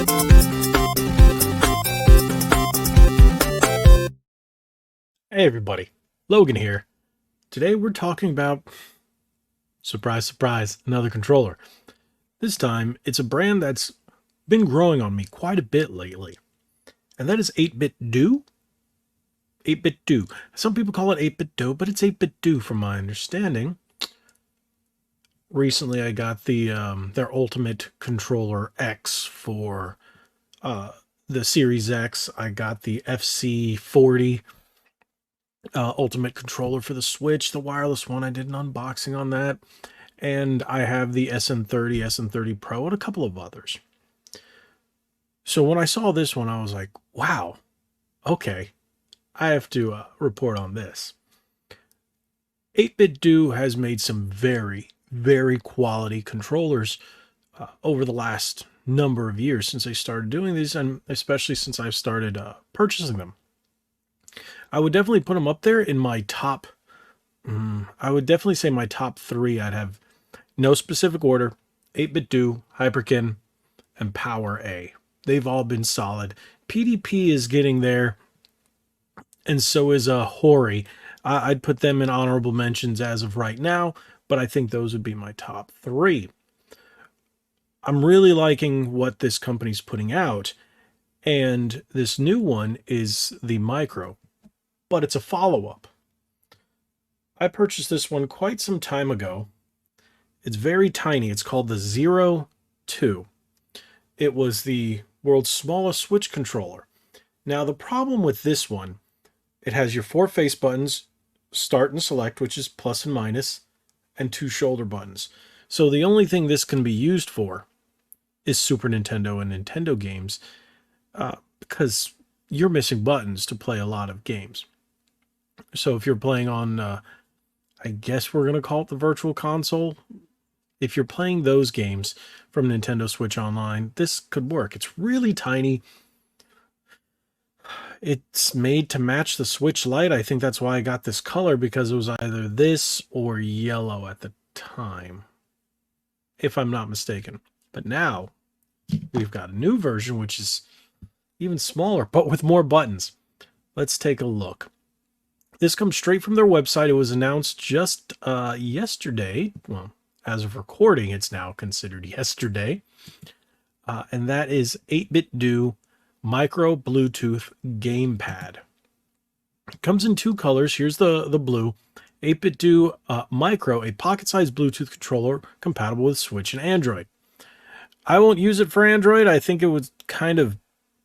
Hey everybody, Logan here. Today we're talking about, surprise, surprise, another controller. This time it's a brand that's been growing on me quite a bit lately, and that is 8BitDo. 8BitDo. Some people call it 8BitDo, but it's 8BitDo from my understanding. Recently I got their Ultimate Controller X for the Series X. I got the FC40 Ultimate Controller for the Switch, the wireless one. I did an unboxing on that. And I have the SN30, SN30 Pro, and a couple of others. So when I saw this one, I was like, wow, okay, I have to report on this. 8BitDo has made some very, very quality controllers over the last number of years since they started doing these, and especially since I've started purchasing them. I would definitely put them up there in my top. I would definitely say my top three. I'd have no specific order: 8BitDo, Hyperkin, and Power A. They've all been solid. PDP is getting there, and so is Hori. I'd put them in honorable mentions as of right now, but I think those would be my top three. I'm really liking what this company's putting out, and this new one is the Micro, but it's a follow-up. I purchased this one quite some time ago. It's very tiny. It's called the Zero 2. It was the world's smallest Switch controller. Now, the problem with this one, it has your 4 face buttons, start and select, which is plus and minus, and 2 shoulder buttons. So the only thing this can be used for is Super Nintendo and Nintendo games, because you're missing buttons to play a lot of games. So if you're playing on, I guess we're going to call it the Virtual Console, if you're playing those games from Nintendo Switch Online, this could work. It's really tiny. It's made to match the Switch Lite. I think that's why I got this color, because it was either this or yellow at the time, if I'm not mistaken. But now we've got a new version, which is even smaller, but with more buttons. Let's take a look. This comes straight from their website. It was announced just yesterday. Well, as of recording, it's now considered yesterday. And that is 8BitDo Micro Bluetooth Gamepad. It comes in 2 colors. Here's the blue. 8BitDo Micro, a pocket-sized Bluetooth controller compatible with Switch and Android. I won't use it for Android. I think it would kind of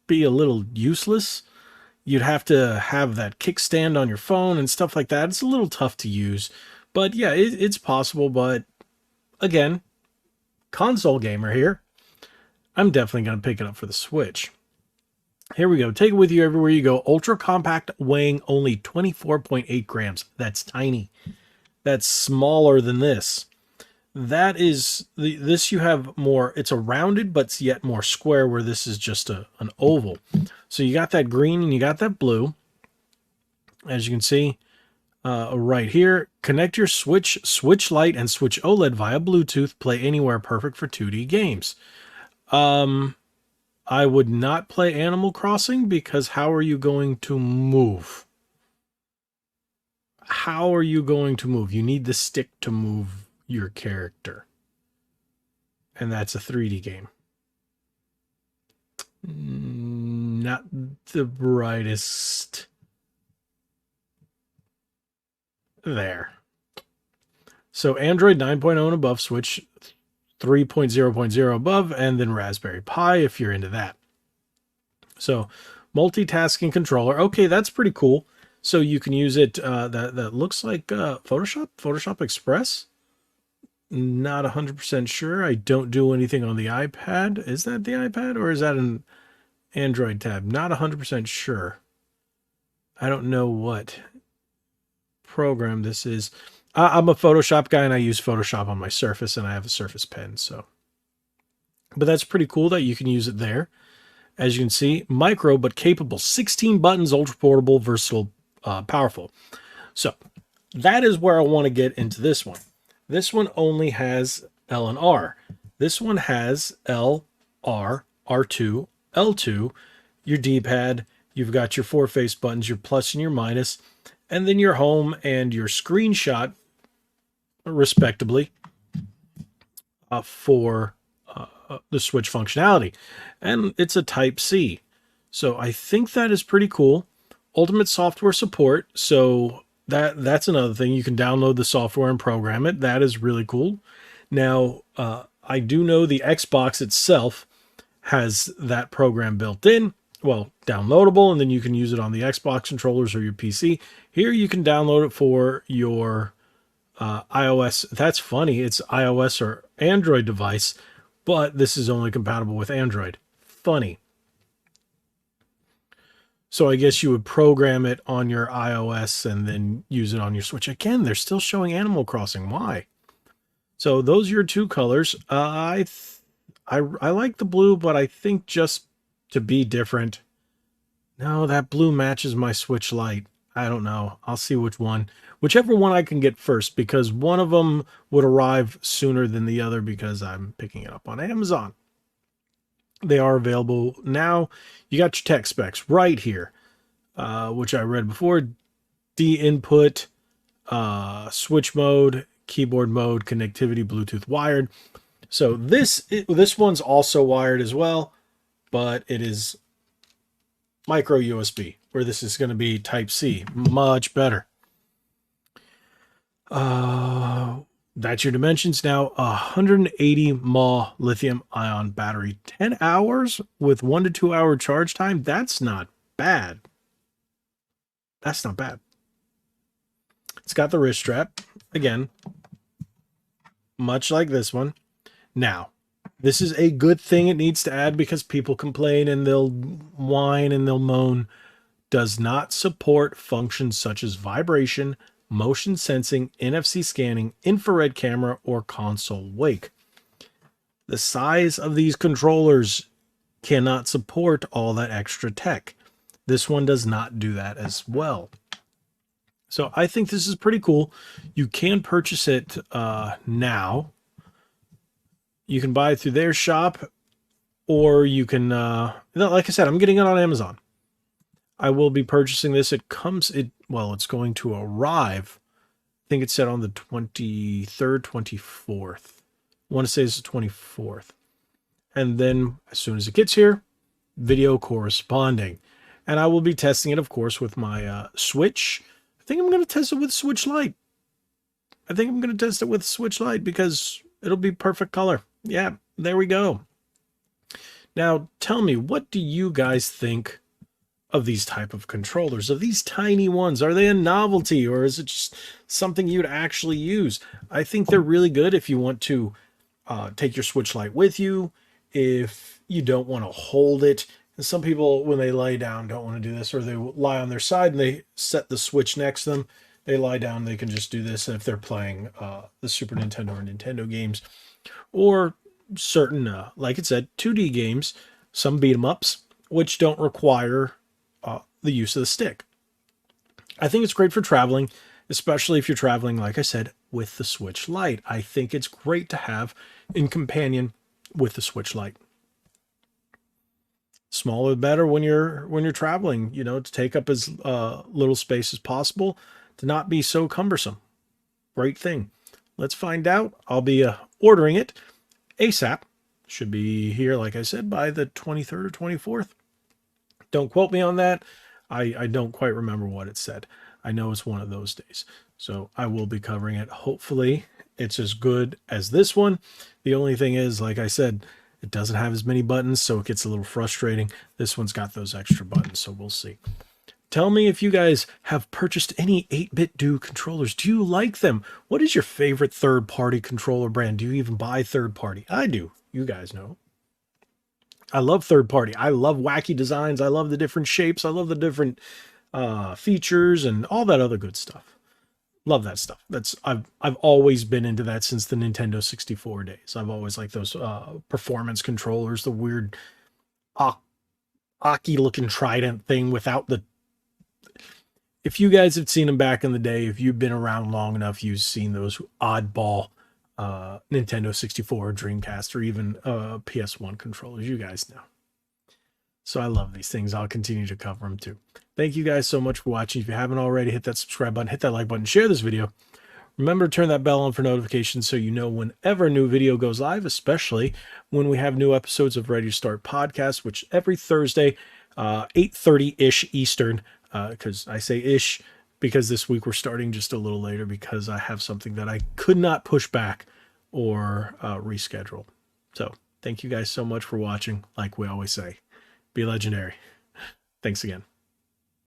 be a little useless. You'd have to have that kickstand on your phone and stuff like that. It's a little tough to use. But yeah, it's possible. But again, console gamer here. I'm definitely going to pick it up for the Switch. Here we go. Take it with you everywhere you go. Ultra compact, weighing only 24.8 grams. That's tiny. That's smaller than this. That is, this you have more, it's a rounded but yet more square, where this is just an oval. So you got that green and you got that blue. As you can see right here, connect your Switch Lite and Switch OLED via Bluetooth. Play anywhere, perfect for 2D games. I would not play Animal Crossing, because how are you going to move? How are you going to move? You need the stick to move your character. And that's a 3D game. Not the brightest. There. So Android 9.0 and above, Switch 3.0.0 above, and then Raspberry Pi if you're into that. So multitasking controller. Okay, that's pretty cool. So you can use it, that looks like Photoshop Express. Not 100% sure. I don't do anything on the iPad. Is that the iPad, or is that an Android tab? Not 100% sure. I don't know what program this is. I'm a Photoshop guy, and I use Photoshop on my Surface, and I have a Surface Pen. So, but that's pretty cool that you can use it there. As you can see, micro but capable. 16 buttons, ultra portable, versatile, powerful. So that is where I want to get into this one. This one only has L and R. This one has L, R, R2, L2, your D-pad, you've got your four face buttons, your plus and your minus, and then your home and your screenshot, respectively, for the Switch functionality. And it's a Type C. So I think that is pretty cool. Ultimate software support. So that's another thing. You can download the software and program it. That is really cool. Now, I do know the Xbox itself has that program built in. Well, downloadable, and then you can use it on the Xbox controllers or your PC. Here you can download it for your iOS. That's funny. It's iOS or Android device, but this is only compatible with Android. Funny. So I guess you would program it on your iOS and then use it on your Switch. Again, they're still showing Animal Crossing. Why? So those are your two colors. I like the blue, but I think just to be different. No, that blue matches my Switch Lite. I don't know. I'll see which one. Whichever one I can get first, because one of them would arrive sooner than the other because I'm picking it up on Amazon. They are available now. You got your tech specs right here, which I read before. D input, switch mode, keyboard mode, connectivity, Bluetooth wired. So this one's also wired as well, but it is micro USB, where this is going to be Type C. Much better. That's your dimensions now. 180 mAh lithium ion battery, 10 hours with 1 to 2 hour charge time. That's not bad. That's not bad. It's got the wrist strap again, much like this one. Now, this is a good thing it needs to add because people complain and they'll whine and they'll moan. Does not support functions such as vibration, motion sensing, NFC scanning, infrared camera, or console wake. The size of these controllers cannot support all that extra tech. This one does not do that as well. So I think this is pretty cool. You can purchase it now. You can buy it through their shop, or you can, like I said, I'm getting it on Amazon. I will be purchasing this. It's going to arrive. I think it said on the 23rd, 24th. I want to say it's the 24th. And then as soon as it gets here, video corresponding. And I will be testing it, of course, with my Switch. I think I'm going to test it with Switch Lite. Because it'll be perfect color. Yeah, there we go. Now, tell me, what do you guys think of these type of controllers, of these tiny ones? Are they a novelty, or is it just something you'd actually use? I think they're really good if you want to take your Switch Lite with you, if you don't want to hold it. And some people, when they lay down, don't want to do this, or they lie on their side and they set the Switch next to them. They lie down, they can just do this. And if they're playing the Super Nintendo or Nintendo games, or certain, like it said, 2D games, some beat 'em ups, which don't require the use of the stick. I think it's great for traveling, especially if you're traveling, like I said, with the Switch Lite. I think it's great to have in companion with the Switch Lite. Smaller the better when you're traveling, to take up as little space as possible, to not be so cumbersome. Great thing. Let's find out. I'll be ordering it ASAP. Should be here, like I said, by the 23rd or 24th. Don't quote me on that. I don't quite remember what it said. I know it's one of those days. So I will be covering it. Hopefully it's as good as this one. The only thing is, like I said, it doesn't have as many buttons, so it gets a little frustrating. This one's got those extra buttons, so we'll see. Tell me if you guys have purchased any 8BitDo controllers. Do you like them? What is your favorite third-party controller brand? Do you even buy third-party? I do. You guys know. I love third-party. I love wacky designs. I love the different shapes. I love the different features and all that other good stuff. Love that stuff. I've always been into that since the Nintendo 64 days. I've always liked those performance controllers, the weird Aki-looking trident thing without the... If you guys have seen them back in the day, if you've been around long enough, you've seen those oddball Nintendo 64, Dreamcast, or even PS1 controllers. You guys know. So I love these things. I'll continue to cover them too. Thank you guys so much for watching. If you haven't already, hit that subscribe button, hit that like button, share this video. Remember to turn that bell on for notifications so you know whenever a new video goes live, especially when we have new episodes of Ready to Start podcast, which every Thursday, 8:30-ish Eastern, because I say ish because this week we're starting just a little later because I have something that I could not push back or reschedule. So thank you guys so much for watching. Like we always say, be legendary. Thanks again.